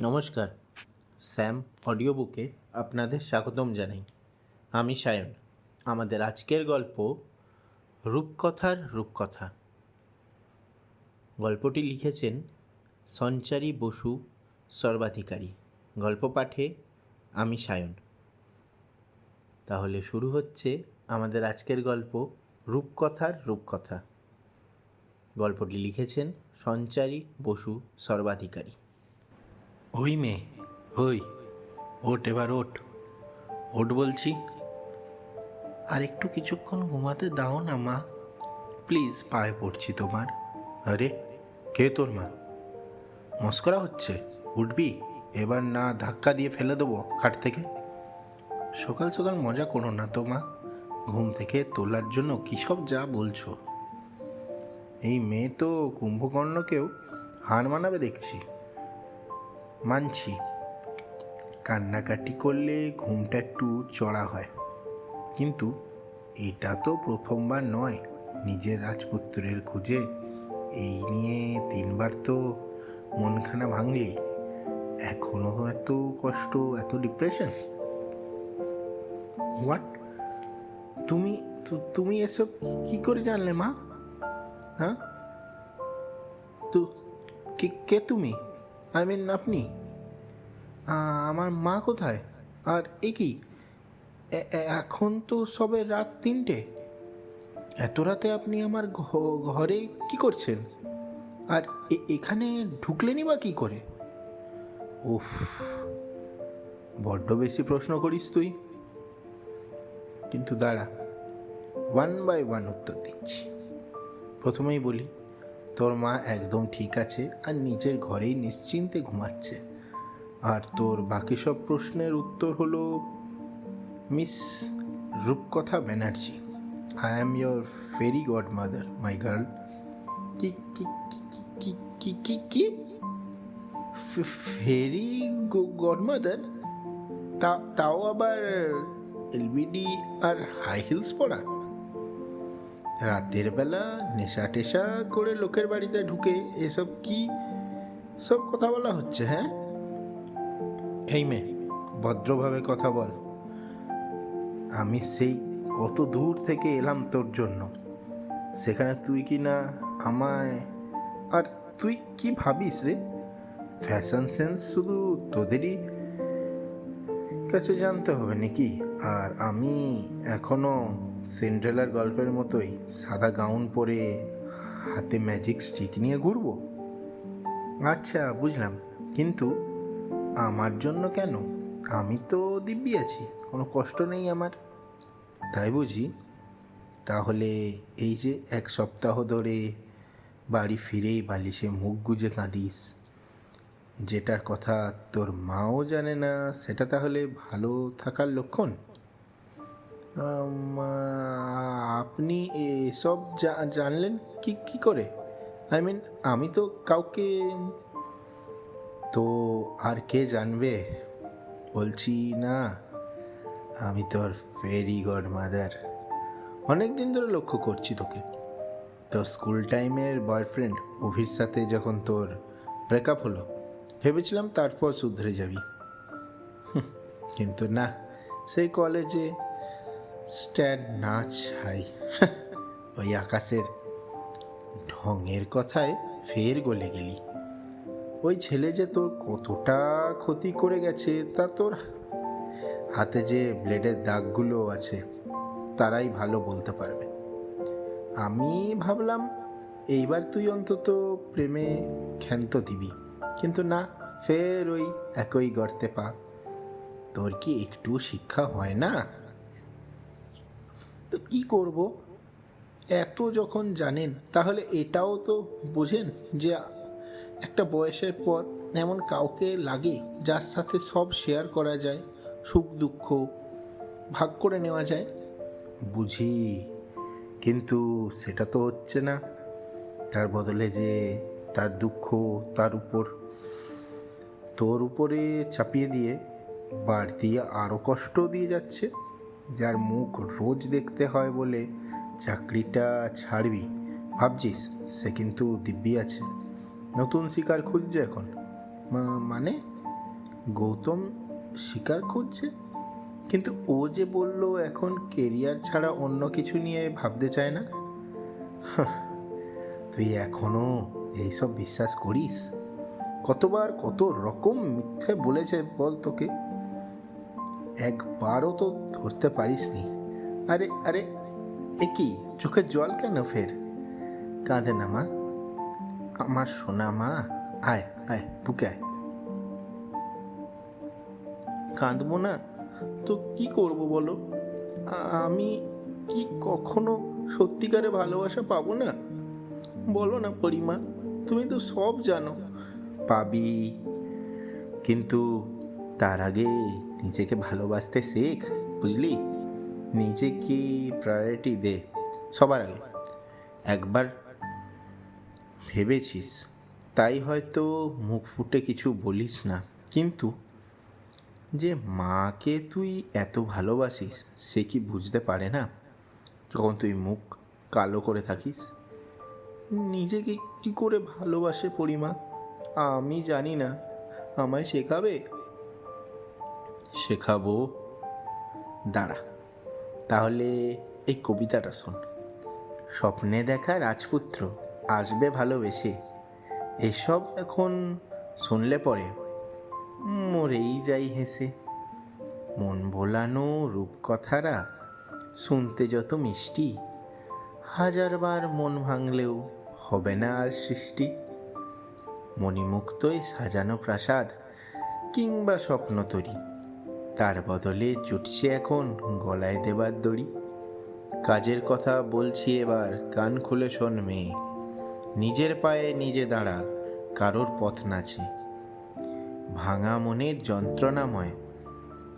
নমস্কার, Sam audio বুকে আপনাদের স্বাগতম জানাই। আমি সায়ন। আমাদের আজকের গল্প রূপকথার রূপকথা। গল্পটি লিখেছেন সঞ্চারী বসু সর্বাধিকারী। গল্প পাঠে আমি সায়ন। তাহলে শুরু হচ্ছে আমাদের আজকের গল্প রূপকথার রূপকথা। গল্পটি লিখেছেন সঞ্চারী বসু সর্বাধিকারী। ওই মেয়ে, ওই ওঠ, এবার ওঠ, ওঠ বলছি। আর একটু কিছুক্ষণ ঘুমাতে দাও না মা, প্লিজ, পায়ে পড়ছি তোমার। আরে, কে তোর মা? মস্করা হচ্ছে? উঠবি এবার, না ধাক্কা দিয়ে ফেলে দেবো খাট থেকে? সকাল সকাল মজা করো না তো মা, ঘুম থেকে তোলার জন্য কী সব যা বলছো। এই মেয়ে তো কুম্ভকর্ণকেও হার মানাবে দেখছি। মানছি, কান্নাকাটি করলে ঘুমটা একটু চড়া হয়, কিন্তু এটা তো প্রথমবার নয় নিজের রাজপুত্রের খুঁজে এই নিয়ে 3বার তো মনখানা ভাঙলি, এখনো এত কষ্ট, এত ডিপ্রেশন। হোয়াট? তুমি এসব কি করে জানলে মা? হ্যাঁ, তো কে তুমি? আই মিন আপনি? আমার মা কোথায়? আর এ কি, এখন তো সবে রাত 3টে। এত রাতে আপনি আমার ঘরে কি করছেন? আর এখানে ঢুকলেনই বা কী করে? উফ, বড্ড বেশি প্রশ্ন করিস তুই। কিন্তু দাঁড়া, 1 বাই 1 উত্তর দিচ্ছি। প্রথমেই বলি, তোর মা একদম ঠিক আছে আর নিজের ঘরেই নিশ্চিন্তে ঘুমাচ্ছে। আর তোর বাকি সব প্রশ্নের উত্তর হলো miss Rupkatha Banerjee. I am your fairy godmother, my girl. কি কি কি কি কি কি ফেরি গড মাদার? তাও আবার এলবিডি আর হাই হিলস পরা? রাতের বেলা নেশা টেশা করে লোকের বাড়িতে ঢুকে এসব কি সব কথা বলা হচ্ছে? হ্যাঁ, এই মেয়ে, ভদ্রভাবে কথা বল। আমি সেই কত দূর থেকে এলাম তোর জন্য, সেখানে তুই কি না আমায়। আর তুই কি ভাবিস রে? ফ্যাশন সেন্স শুধু তোদেরই কাছে জানতে হবে নাকি? আর আমি এখনো সিন্ড্রেলার গল্পের মতোই সাদা গাউন পরে হাতে ম্যাজিক স্টিক নিয়ে ঘুরবো? আচ্ছা, বুঝলাম, কিন্তু আমার জন্য কেন? আমি তো দিব্যি আছি, কোনো কষ্ট নেই আমার। তাই বুঝি? তাহলে এই যে 1 সপ্তাহ ধরে বাড়ি ফিরেই বালিশে মুখ গুজে কাঁদিস, যেটার কথা তোর মাও জানে না, সেটা তাহলে ভালো থাকার লক্ষণ? আপনি এসব জানলেন কি করে? আই মিন, আমি তো কাউকে। তো আর কে জানবে? বলছি না, আমি তোর ফেরি গড মাদার। অনেক দিন ধরে লক্ষ্য করছি তোকে। তোর স্কুল টাইমের বয়ফ্রেন্ড অভির সাথে যখন তোর ব্রেকআপ হলো, ভেবেছিলাম তারপর শুধরে যাবি, কিন্তু না, সেই কলেজে স্ট্যান্ড নাচ হাই ওই আকাশের ঢঙের কথায় ফের গলে গেলি। ওই ছেলে যে তোর কতটা ক্ষতি করে গেছে তা তোর হাতে যে ব্লেডের দাগগুলো আছে তারাই ভালো বলতে পারবে। আমি ভাবলাম এইবার তুই অন্তত প্রেমে ক্ষান্ত দিবি, কিন্তু না, ফের ওই একই গর্তে পা। তোর কি একটু শিক্ষা হয় না? তো কি করব? এত যখন জানেন তাহলে এটাও তো বোঝেন যে একটা বয়সের পর এমন কাউকে লাগে যার সাথে সব শেয়ার করা যায়, সুখ দুঃখ ভাগ করে নেওয়া যায়। বুঝি, কিন্তু সেটা তো হচ্ছে না। তার বদলে যে তার দুঃখ তোর উপরে চাপিয়ে দিয়ে বাড়তি আরও কষ্ট দিয়ে যাচ্ছে। যার মুখ রোজ দেখতে হয় বলে চাকরিটা ছাড়বি ভাবছিস, সে কিন্তু দিব্যি আছে, নতুন শিকার খুঁজছে এখন। মানে গৌতম শিকার খুঁজছে, কিন্তু ও যে বলল এখন কেরিয়ার ছাড়া অন্য কিছু নিয়ে ভাবতে চায় না। তুই এখনো এইসব বিশ্বাস করিস? কতবার কত রকম মিথ্যে বলেছে বল তোকে, একবারও তো ধরতে পারিসনি। আরে আরে, এ কি চোখের জল কেন ফের? কাঁদে না মা, আমার সোনা মা, আয় আয় বুকে আয়। কাঁদবো না তো কি করব বলো? আমি কি কখনো সত্যিকারে ভালোবাসা পাবো না? বলো না পরিমা, তুমি তো সব জানো। পাবি, কিন্তু তার আগে নিজেকে ভালোবাসতে শেখ, বুঝলি? নিজেকে প্রায়োরিটি দে সবার আগে। একবার ভেবেছিস তাই হয়তো মুখ ফুটে কিছু বলিস না, কিন্তু যে মাকে তুই এত ভালোবাসিস সে কি বুঝতে পারে না যখন তুই মুখ কালো করে থাকিস? নিজেকে কি করে ভালোবাসে পরিমা আমি জানি না, আমায় শেখাবে? শেখাবো, দাঁড়া। তাহলে এই কবিতাটা শোন। স্বপ্নে দেখা রাজপুত্র আসবে ভালোবেসে, এসব এখন শুনলে পরে মরেই যাই হেসে। মন ভোলানো রূপকথারা শুনতে যত মিষ্টি, হাজারবার মন ভাঙলেও হবে না আর সৃষ্টি। মণিমুক্তই সাজানো প্রাসাদ কিংবা স্বপ্ন তরি, তার বদলে জুটছে এখন গলায় দেবার দড়ি। কাজের কথা বলছি এবার, কান খুলে শোন মেয়ে, নিজের পায়ে নিজে দাঁড়া, কারোর পথ নাচে। ভাঙা মনের যন্ত্রণাময়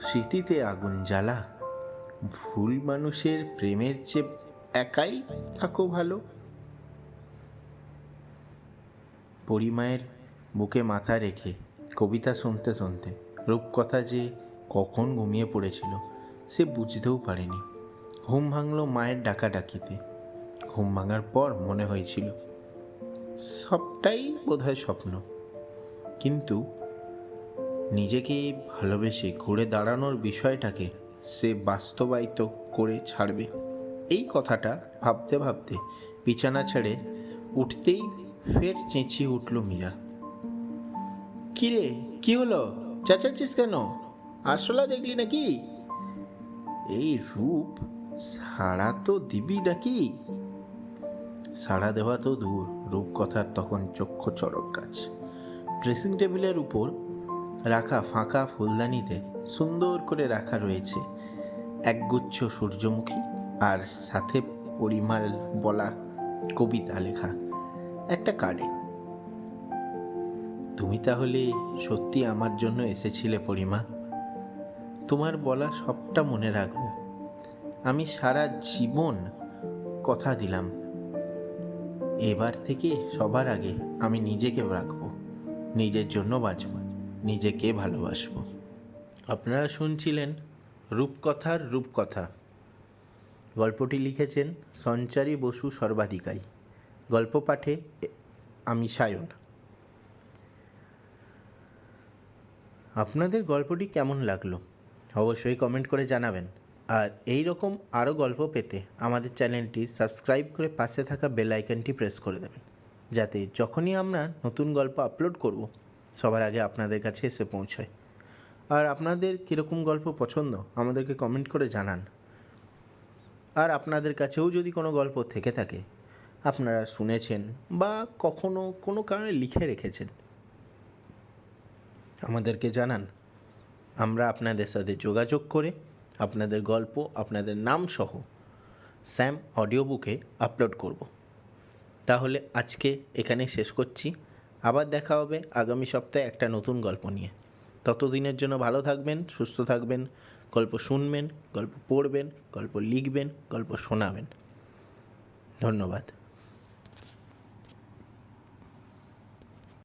স্মৃতিতে আগুন জ্বালা, ভুল মানুষের প্রেমের চেয়ে একাই থাকো ভালো। পরিমায়ের বুকে মাথা রেখে কবিতা শুনতে শুনতে রূপকথা যে কখন ঘুমিয়ে পড়েছিল সে বুঝতেও পারেনি। ঘুম ভাঙল মায়ের ডাকাডাকিতে। ঘুম ভাঙার পর মনে হয়েছিল সবটাই বোধহয় স্বপ্ন, কিন্তু নিজেকে ভালোবেসে ঘুরে দাঁড়ানোর বিষয়টাকে সে বাস্তবায়িত করে ছাড়বে। এই কথাটা ভাবতে ভাবতে বিছানা ছেড়ে উঠতেই ফের চেঁচিয়ে উঠল মীরা। কিরে, কি হলো? চেঁচাচ্ছিস কেন? আসলে দেখলি নাকি? এই রূপ সাড়া তো দিবি নাকি? সাড়া দেওয়া তো দূর, রূপকথার তখন চক্ষু চড়ক গাছ। ড্রেসিং টেবিলের উপর রাখা ফাঁকা ফুলদানিতে সুন্দর করে রাখা রয়েছে একগুচ্ছ সূর্যমুখী, আর সাথে পরিমাল বলা কবিতা লেখা একটা কার্ডে। তুমি তাহলে সত্যি আমার জন্য এসেছিলে পরিমা? তোমার বলা সবটা মনে রাখবো। আমি সারা জীবন কথা দিলাম, এবার থেকে সবার আগে আমি নিজেকে রাখবো, নিজের জন্য বাঁচব, নিজেকে ভালোবাসবো। আপনারা শুনছিলেন রূপকথার রূপকথা। গল্পটি লিখেছেন সঞ্চারী বসু সর্বাধিকারী। গল্প পাঠে আমি সায়ন। আপনাদের গল্পটি কেমন লাগলো অবশ্যই কমেন্ট করে জানাবেন। আর এই রকম আরও গল্প পেতে আমাদের চ্যানেলটি সাবস্ক্রাইব করে পাশে থাকা বেল আইকনটি প্রেস করে দেবেন, যাতে যখনই আমরা নতুন গল্প আপলোড করব সবার আগে আপনাদের কাছে এসে পৌঁছয়। আর আপনাদের কীরকম গল্প পছন্দ আমাদেরকে কমেন্ট করে জানান। আর আপনাদের কাছেও যদি কোনো গল্প থেকে থাকে আপনারা শুনেছেন বা কখনো কোনো কারণে লিখে রেখেছেন, আমাদেরকে জানান। আমরা আপনাদের সাথে যোগাযোগ করে আপনাদের গল্প আপনাদের নাম সহ স্যাম অডিও বুকে আপলোড করব। তাহলে আজকে এখানেই শেষ করছি। আবার দেখা হবে আগামী সপ্তাহে একটা নতুন গল্প নিয়ে। ততদিনের জন্য ভালো থাকবেন, সুস্থ থাকবেন, গল্প শুনবেন, গল্প পড়বেন, গল্প লিখবেন, গল্প শোনাবেন। ধন্যবাদ।